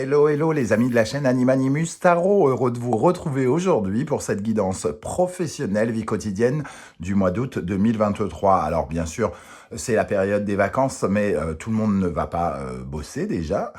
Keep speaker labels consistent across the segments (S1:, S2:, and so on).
S1: Hello, hello les amis de la chaîne Animanimus Tarot, heureux de vous retrouver aujourd'hui pour cette guidance professionnelle vie quotidienne du mois d'août 2023. Alors bien sûr, c'est la période des vacances, mais tout le monde ne va pas bosser déjà,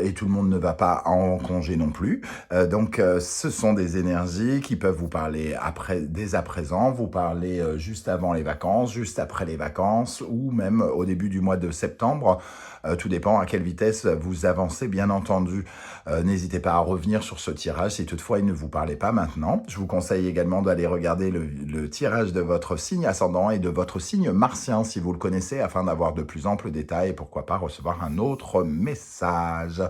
S1: et tout le monde ne va pas en congé non plus. Donc ce sont des énergies qui peuvent vous parler dès à présent, vous parler juste avant les vacances, juste après les vacances, ou même au début du mois de septembre. Tout dépend à quelle vitesse vous avancez, bien entendu. N'hésitez pas à revenir sur ce tirage si toutefois il ne vous parlait pas maintenant. Je vous conseille également d'aller regarder le tirage de votre signe ascendant et de votre signe martien si vous le connaissez, afin d'avoir de plus amples détails et pourquoi pas recevoir un autre message.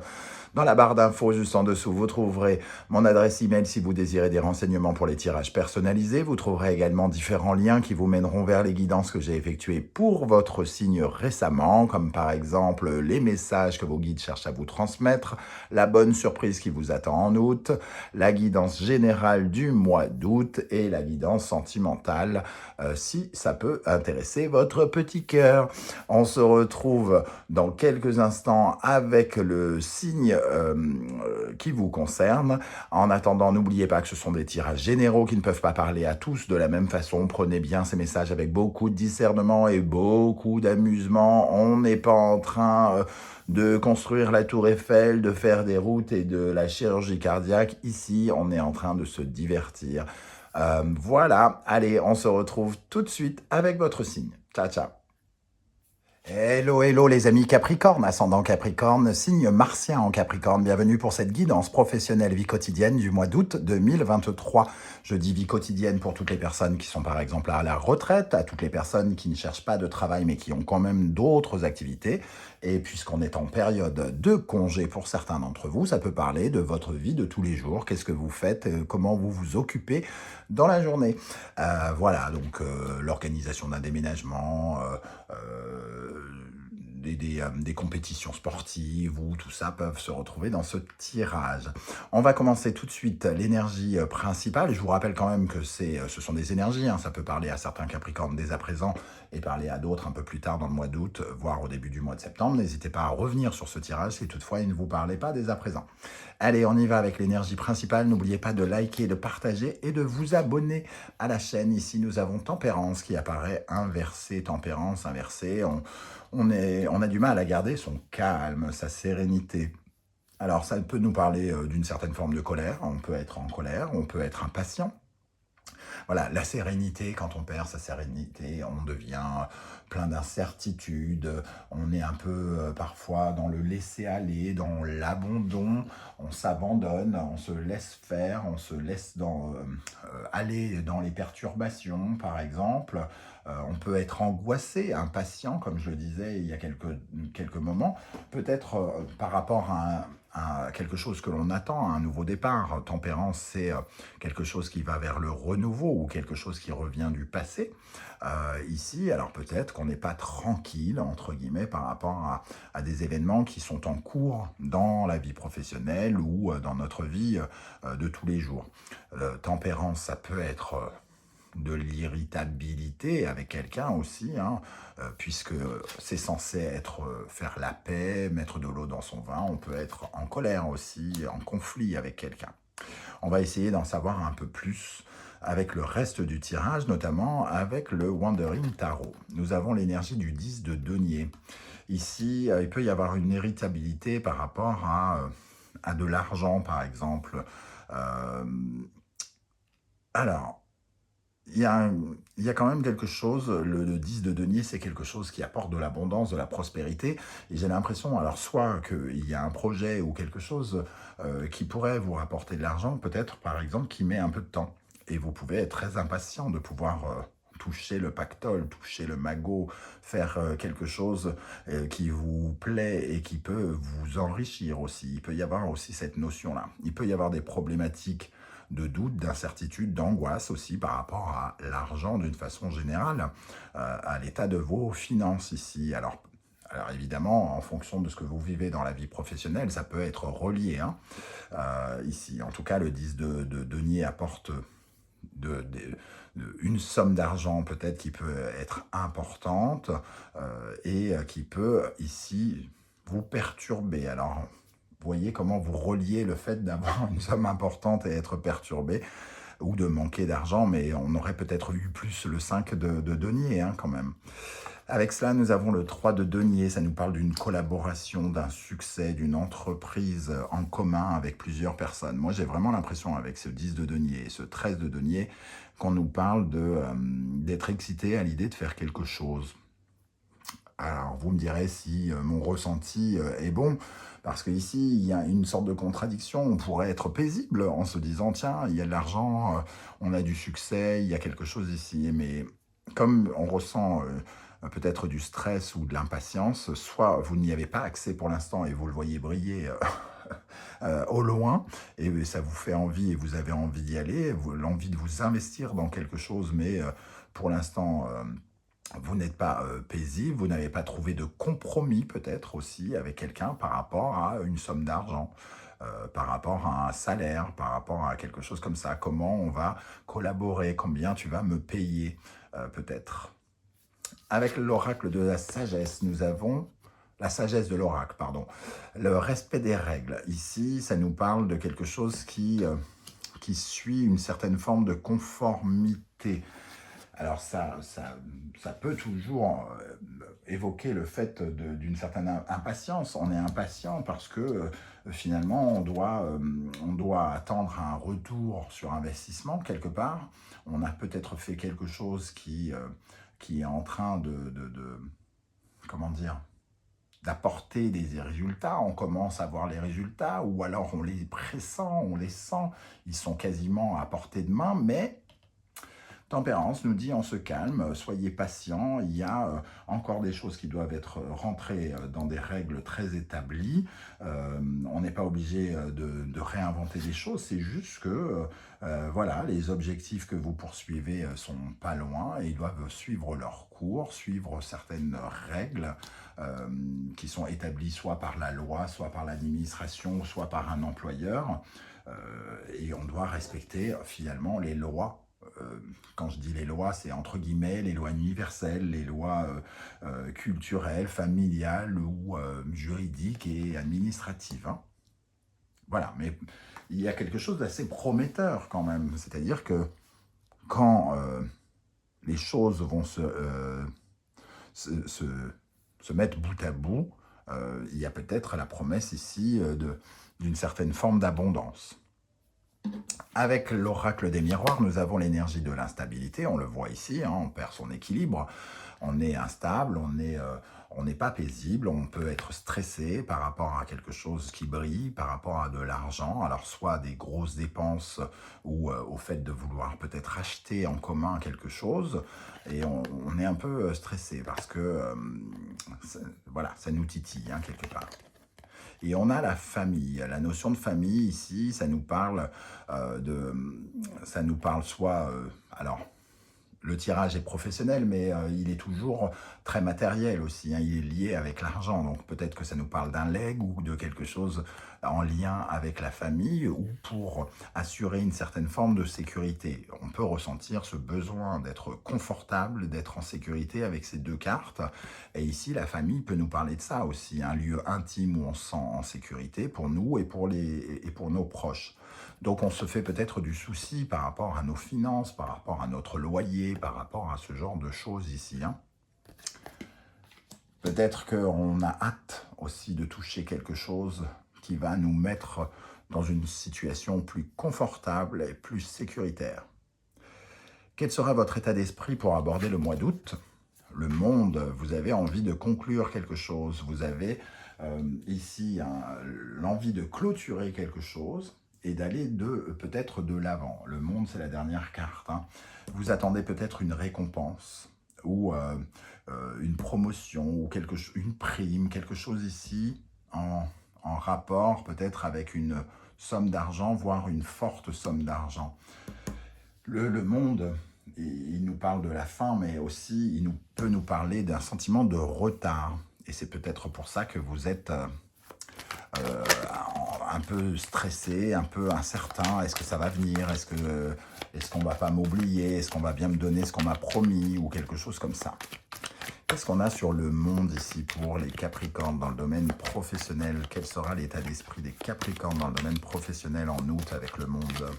S1: Dans la barre d'infos juste en dessous, vous trouverez mon adresse email si vous désirez des renseignements pour les tirages personnalisés. Vous trouverez également différents liens qui vous mèneront vers les guidances que j'ai effectuées pour votre signe récemment, comme par exemple les messages que vos guides cherchent à vous transmettre, la bonne surprise qui vous attend en août, la guidance générale du mois d'août et la guidance sentimentale si ça peut intéresser votre petit cœur. On se retrouve dans quelques instants avec le signe qui vous concerne. En attendant, n'oubliez pas que ce sont des tirages généraux qui ne peuvent pas parler à tous de la même façon. Prenez bien ces messages avec beaucoup de discernement et beaucoup d'amusement. On n'est pas en train de construire la tour Eiffel, de faire des routes et de la chirurgie cardiaque. Ici, on est en train de se divertir. Voilà, allez, on se retrouve tout de suite avec votre signe. Ciao, ciao. Hello, hello les amis Capricorne, ascendant Capricorne, signe martien en Capricorne. Bienvenue pour cette guidance professionnelle vie quotidienne du mois d'août 2023. Je dis vie quotidienne pour toutes les personnes qui sont par exemple à la retraite, à toutes les personnes qui ne cherchent pas de travail mais qui ont quand même d'autres activités. Et puisqu'on est en période de congé pour certains d'entre vous, ça peut parler de votre vie de tous les jours. Qu'est-ce que vous faites, comment vous vous occupez dans la journée. Voilà, donc l'organisation d'un déménagement, des compétitions sportives, où tout ça peuvent se retrouver dans ce tirage. On va commencer tout de suite l'énergie principale. Je vous rappelle quand même que ce sont des énergies, hein. Ça peut parler à certains Capricornes dès à présent et parler à d'autres un peu plus tard dans le mois d'août, voire au début du mois de septembre. N'hésitez pas à revenir sur ce tirage si toutefois il ne vous parlait pas dès à présent. Allez, on y va avec l'énergie principale. N'oubliez pas de liker, de partager et de vous abonner à la chaîne. Ici, nous avons Tempérance qui apparaît inversée. Tempérance inversée. On a du mal à garder son calme, sa sérénité. Alors, ça peut nous parler d'une certaine forme de colère. On peut être en colère, on peut être impatient. Voilà, la sérénité, quand on perd sa sérénité, on devient plein d'incertitudes, on est un peu parfois dans le laisser-aller, dans l'abandon, on s'abandonne, on se laisse faire, on se laisse aller dans les perturbations, par exemple. On peut être angoissé, impatient, comme je le disais il y a quelques moments, peut-être par rapport à quelque chose que l'on attend, un nouveau départ. Tempérance, c'est quelque chose qui va vers le renouveau ou quelque chose qui revient du passé. Ici, alors peut-être qu'on n'est pas tranquille, entre guillemets, par rapport à des événements qui sont en cours dans la vie professionnelle ou dans notre vie de tous les jours. Tempérance, ça peut être de l'irritabilité avec quelqu'un aussi, hein, puisque c'est censé faire la paix, mettre de l'eau dans son vin. On peut être en colère aussi, en conflit avec quelqu'un. On va essayer d'en savoir un peu plus avec le reste du tirage, notamment avec le Wandering Tarot. Nous avons l'énergie du 10 de denier. Ici, il peut y avoir une irritabilité par rapport à de l'argent, par exemple. Alors, il y a quand même quelque chose, le 10 de denier, c'est quelque chose qui apporte de l'abondance, de la prospérité. Et j'ai l'impression, alors soit qu'il y a un projet ou quelque chose qui pourrait vous rapporter de l'argent, peut-être par exemple qui met un peu de temps. Et vous pouvez être très impatient de pouvoir toucher le pactole, toucher le magot, faire quelque chose qui vous plaît et qui peut vous enrichir aussi. Il peut y avoir aussi cette notion-là. Il peut y avoir des problématiques de doute, d'incertitude, d'angoisse aussi par rapport à l'argent d'une façon générale, à l'état de vos finances ici. Alors évidemment, en fonction de ce que vous vivez dans la vie professionnelle, ça peut être relié, hein, ici. En tout cas, le 10 de denier apporte une somme d'argent peut-être qui peut être importante et qui peut ici vous perturber. Alors, voyez comment vous reliez le fait d'avoir une somme importante et être perturbé, ou de manquer d'argent, mais on aurait peut-être eu plus le 5 de denier hein, quand même. Avec cela, nous avons le 3 de denier, ça nous parle d'une collaboration, d'un succès, d'une entreprise en commun avec plusieurs personnes. Moi, j'ai vraiment l'impression avec ce 10 de denier et ce 13 de denier qu'on nous parle d'être excité à l'idée de faire quelque chose. Alors, vous me direz si mon ressenti est bon, parce qu'ici, il y a une sorte de contradiction. On pourrait être paisible en se disant, tiens, il y a de l'argent, on a du succès, il y a quelque chose ici. Mais comme on ressent peut-être du stress ou de l'impatience, soit vous n'y avez pas accès pour l'instant et vous le voyez briller au loin, et ça vous fait envie et vous avez envie d'y aller, l'envie de vous investir dans quelque chose, mais pour l'instant... vous n'êtes pas paisible, vous n'avez pas trouvé de compromis peut-être aussi avec quelqu'un par rapport à une somme d'argent, par rapport à un salaire, par rapport à quelque chose comme ça. Comment on va collaborer, combien tu vas me payer peut-être. Avec l'oracle de la sagesse, nous avons la sagesse de l'oracle, pardon. Le respect des règles. Ici, ça nous parle de quelque chose qui suit une certaine forme de conformité. Alors ça peut toujours évoquer le fait d'une certaine impatience. On est impatient parce que finalement on doit attendre un retour sur investissement quelque part. On a peut-être fait quelque chose qui est en train comment dire, d'apporter des résultats, on commence à voir les résultats, ou alors on les pressent, on les sent, ils sont quasiment à portée de main, mais Tempérance nous dit on se calme, soyez patient, il y a encore des choses qui doivent être rentrées dans des règles très établies. On n'est pas obligé de réinventer des choses, c'est juste que voilà, les objectifs que vous poursuivez sont pas loin et ils doivent suivre leur cours, suivre certaines règles qui sont établies soit par la loi, soit par l'administration, soit par un employeur. Et on doit respecter finalement les lois. Quand je dis les lois, c'est entre guillemets les lois universelles, les lois culturelles, familiales ou juridiques et administratives. Hein. Voilà, mais il y a quelque chose d'assez prometteur quand même. C'est-à-dire que quand les choses vont se mettre bout à bout, il y a peut-être la promesse ici d'une certaine forme d'abondance. Avec l'oracle des miroirs, nous avons l'énergie de l'instabilité, on le voit ici, hein, on perd son équilibre, on est instable, on n'est pas paisible, on peut être stressé par rapport à quelque chose qui brille, par rapport à de l'argent, alors soit des grosses dépenses ou au fait de vouloir peut-être acheter en commun quelque chose, et on est un peu stressé parce que voilà, ça nous titille hein, quelque part. Et on a la famille. La notion de famille ici, ça nous parle soit, alors le tirage est professionnel, mais il est toujours très matériel aussi. Hein, il est lié avec l'argent, donc peut-être que ça nous parle d'un legs ou de quelque chose en lien avec la famille ou pour assurer une certaine forme de sécurité. On peut ressentir ce besoin d'être confortable, d'être en sécurité avec ces deux cartes. Et ici, la famille peut nous parler de ça aussi, un lieu intime où on se sent en sécurité pour nous et pour nos proches. Donc on se fait peut-être du souci par rapport à nos finances, par rapport à notre loyer, par rapport à ce genre de choses ici. Hein. Peut-être qu'on a hâte aussi de toucher quelque chose qui va nous mettre dans une situation plus confortable et plus sécuritaire. Quel sera votre état d'esprit pour aborder le mois d'août ? Le monde, vous avez envie de conclure quelque chose, vous avez ici l'envie de clôturer quelque chose et d'aller peut-être de l'avant. Le monde, c'est la dernière carte. Hein. Vous attendez peut-être une récompense ou une promotion ou une prime, quelque chose ici en rapport peut-être avec une somme d'argent, voire une forte somme d'argent. Le monde, il nous parle de la fin, mais aussi il peut nous parler d'un sentiment de retard. Et c'est peut-être pour ça que vous êtes un peu stressé, un peu incertain. Est-ce que ça va venir? Est-ce qu'on va pas m'oublier? Est-ce qu'on va bien me donner ce qu'on m'a promis? Ou quelque chose comme ça. Qu'est-ce qu'on a sur le monde ici pour les Capricornes dans le domaine professionnel? Quel sera l'état d'esprit des Capricornes dans le domaine professionnel en août avec le monde?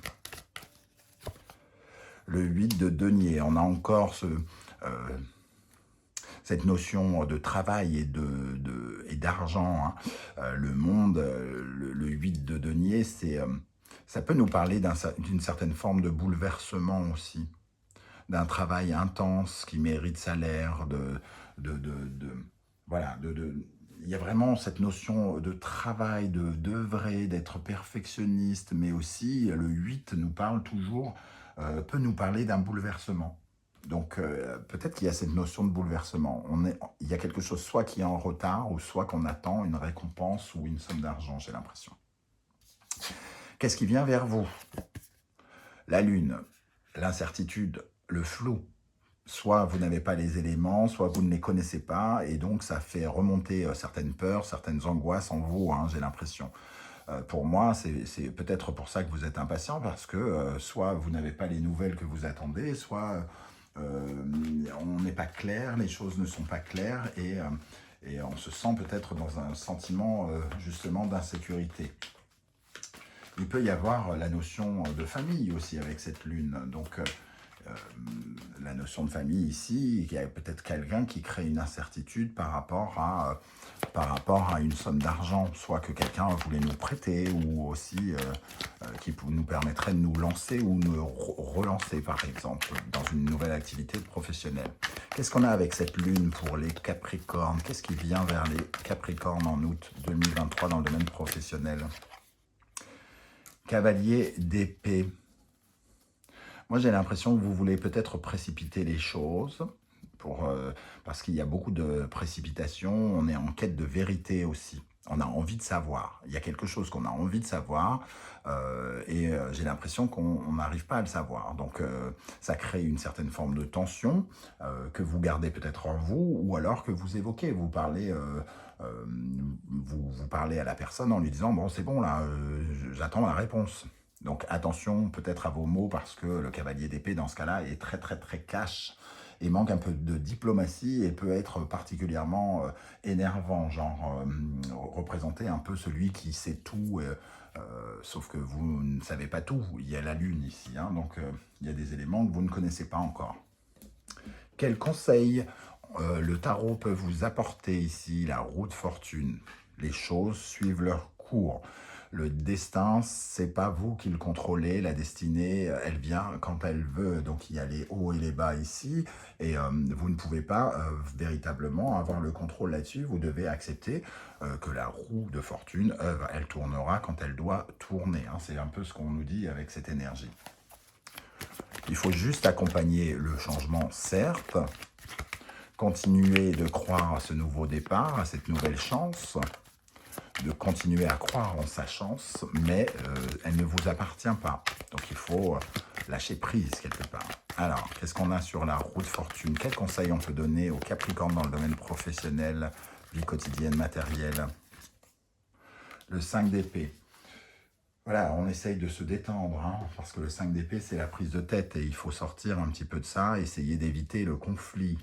S1: Le 8 de denier, on a encore cette notion de travail et d'argent. Hein. Le monde, le 8 de denier, ça peut nous parler d'une certaine forme de bouleversement aussi, d'un travail intense qui mérite salaire, voilà, il y a vraiment cette notion de travail, d'œuvrer, d'être perfectionniste, mais aussi le 8 nous parle toujours, peut nous parler d'un bouleversement. Donc peut-être qu'il y a cette notion de bouleversement. Il y a quelque chose soit qui est en retard, ou soit qu'on attend une récompense ou une somme d'argent, j'ai l'impression. Qu'est-ce qui vient vers vous? La lune, l'incertitude, le flou. Soit vous n'avez pas les éléments, soit vous ne les connaissez pas, et donc ça fait remonter certaines peurs, certaines angoisses en vous, hein, j'ai l'impression. Pour moi, c'est peut-être pour ça que vous êtes impatient, parce que soit vous n'avez pas les nouvelles que vous attendez, soit on n'est pas clair, les choses ne sont pas claires, et on se sent peut-être dans un sentiment justement d'insécurité. Il peut y avoir la notion de famille aussi avec cette lune, donc la notion de famille ici, il y a peut-être quelqu'un qui crée une incertitude par rapport à une somme d'argent, soit que quelqu'un voulait nous prêter, ou aussi qui nous permettrait de nous lancer ou nous relancer, par exemple, dans une nouvelle activité professionnelle. Qu'est-ce qu'on a avec cette lune pour les Capricornes? Qu'est-ce qui vient vers les Capricornes en août 2023 dans le domaine professionnel? Cavalier d'épée. Moi, j'ai l'impression que vous voulez peut-être précipiter les choses, parce qu'il y a beaucoup de précipitation. On est en quête de vérité aussi. On a envie de savoir. Il y a quelque chose qu'on a envie de savoir, et j'ai l'impression qu'on n'arrive pas à le savoir. Donc, ça crée une certaine forme de tension que vous gardez peut-être en vous, ou alors que vous évoquez. Vous parlez... vous parlez à la personne en lui disant « Bon, c'est bon, là, j'attends la réponse ». Donc attention peut-être à vos mots, parce que le cavalier d'épée dans ce cas-là est très très très cash et manque un peu de diplomatie, et peut être particulièrement énervant, genre représenter un peu celui qui sait tout, sauf que vous ne savez pas tout. Il y a la lune ici, hein, donc il y a des éléments que vous ne connaissez pas encore. Quel conseil le tarot peut vous apporter ici? La roue de fortune. Les choses suivent leur cours. Le destin, c'est pas vous qui le contrôlez. La destinée, elle vient quand elle veut. Donc il y a les hauts et les bas ici, et vous ne pouvez pas véritablement avoir le contrôle là-dessus. Vous devez accepter que la roue de fortune, elle tournera quand elle doit tourner. Hein. C'est un peu ce qu'on nous dit avec cette énergie. Il faut juste accompagner le changement, certes, continuer de croire à ce nouveau départ, à cette nouvelle chance, de continuer à croire en sa chance, mais elle ne vous appartient pas. Donc il faut lâcher prise quelque part. Alors, qu'est-ce qu'on a sur la roue de fortune? Quels conseils on peut donner aux Capricornes dans le domaine professionnel, vie quotidienne, matérielle? Le 5 d'épée. Voilà, on essaye de se détendre, hein, parce que le 5 d'épée, c'est la prise de tête, et il faut sortir un petit peu de ça, essayer d'éviter le conflit.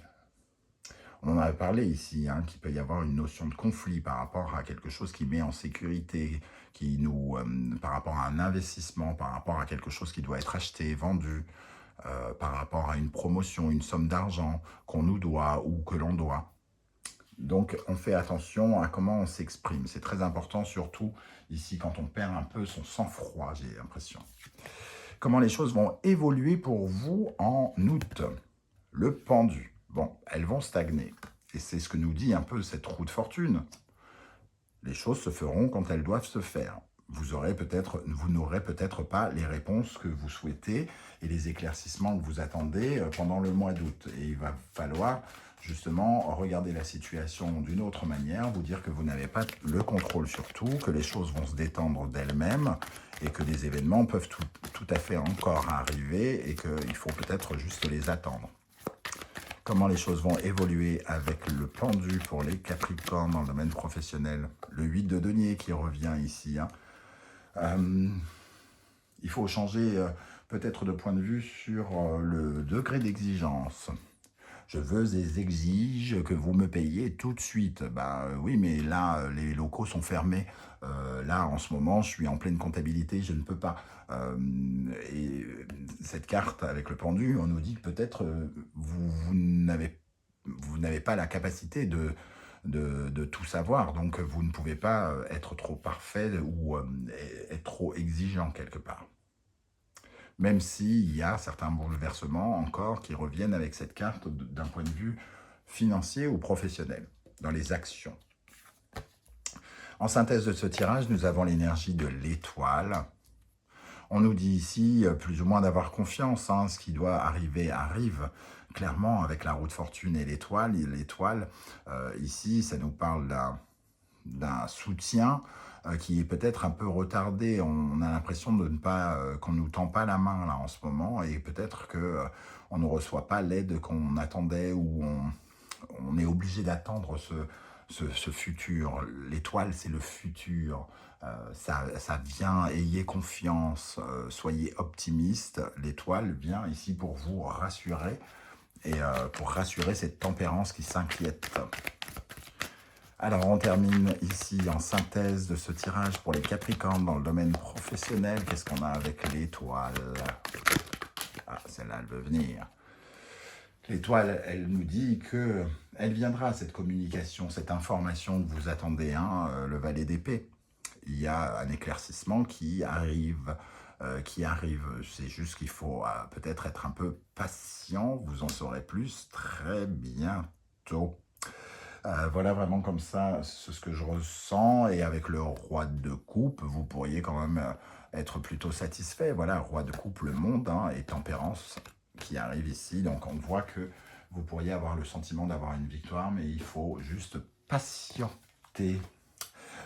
S1: On en avait parlé ici, hein, qu'il peut y avoir une notion de conflit par rapport à quelque chose qui met en sécurité, par rapport à un investissement, par rapport à quelque chose qui doit être acheté, vendu, par rapport à une promotion, une somme d'argent qu'on nous doit ou que l'on doit. Donc, on fait attention à comment on s'exprime. C'est très important, surtout ici, quand on perd un peu son sang-froid, j'ai l'impression. Comment les choses vont évoluer pour vous en août? Le pendu. Bon, elles vont stagner. Et c'est ce que nous dit un peu cette roue de fortune. Les choses se feront quand elles doivent se faire. Vous n'aurez peut-être pas les réponses que vous souhaitez et les éclaircissements que vous attendez pendant le mois d'août. Et il va falloir justement regarder la situation d'une autre manière, vous dire que vous n'avez pas le contrôle sur tout, que les choses vont se détendre d'elles-mêmes, et que des événements peuvent tout à fait encore arriver, et qu'il faut peut-être juste les attendre. Comment les choses vont évoluer avec le pendu pour les Capricornes dans le domaine professionnel? Le 8 de denier qui revient ici. Hein. Il faut changer peut-être de point de vue sur le degré d'exigence. je veux et exige que vous me payiez tout de suite. Ben oui, mais là, les locaux sont fermés. Là, en ce moment, je suis en pleine comptabilité, je ne peux pas. Et cette carte avec le pendu, on nous dit que peut-être vous n'avez pas la capacité de tout savoir, donc vous ne pouvez pas être trop parfait ou être trop exigeant quelque part. Même s'il y a certains bouleversements encore qui reviennent avec cette carte d'un point de vue financier ou professionnel, dans les actions. En synthèse de ce tirage, nous avons l'énergie de l'étoile. On nous dit ici, plus ou moins, d'avoir confiance. Hein, ce qui doit arriver arrive. Clairement, avec la roue de fortune et l'étoile, ici, ça nous parle d'un soutien qui est peut-être un peu retardé. On a l'impression de ne pas qu'on nous tend pas la main là en ce moment, et peut-être que on ne reçoit pas l'aide qu'on attendait, ou on est obligé d'attendre ce futur. L'étoile, c'est le futur. Ça vient, ayez confiance, soyez optimiste. L'étoile vient ici pour vous rassurer, et pour rassurer cette tempérance qui s'inquiète. Alors, on termine ici en synthèse de ce tirage pour les Capricornes dans le domaine professionnel. Qu'est-ce qu'on a avec l'étoile? Ah, celle-là, elle veut venir. L'étoile, elle nous dit que elle viendra, cette communication, cette information que vous attendez, hein, le valet d'épée. Il y a un éclaircissement qui arrive. C'est juste qu'il faut peut-être être un peu patient. Vous en saurez plus très bientôt. Voilà vraiment comme ça, c'est ce que je ressens. Et avec le roi de coupe, vous pourriez quand même être plutôt satisfait. Voilà, roi de coupe, le monde, hein, et tempérance qui arrive ici. Donc on voit que vous pourriez avoir le sentiment d'avoir une victoire, mais il faut juste patienter.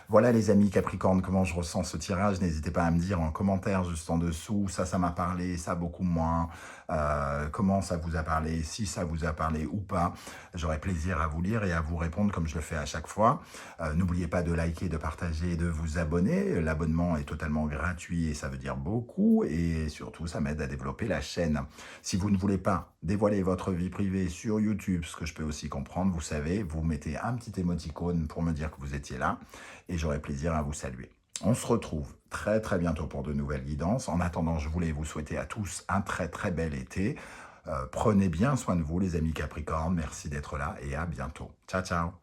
S1: Voilà les amis Capricorne, comment je ressens ce tirage. N'hésitez pas à me dire en commentaire juste en dessous, ça m'a parlé, ça beaucoup moins, comment ça vous a parlé, si ça vous a parlé ou pas. J'aurai plaisir à vous lire et à vous répondre comme je le fais à chaque fois. N'oubliez pas de liker, de partager et de vous abonner. L'abonnement est totalement gratuit et ça veut dire beaucoup, et surtout ça m'aide à développer la chaîne. Si vous ne voulez pas dévoiler votre vie privée sur YouTube, ce que je peux aussi comprendre, vous savez, vous mettez un petit émoticône pour me dire que vous étiez là, et j'aurai plaisir à vous saluer. On se retrouve très très bientôt pour de nouvelles guidances. En attendant, je voulais vous souhaiter à tous un très très bel été. Prenez bien soin de vous les amis Capricornes, merci d'être là et à bientôt. Ciao ciao.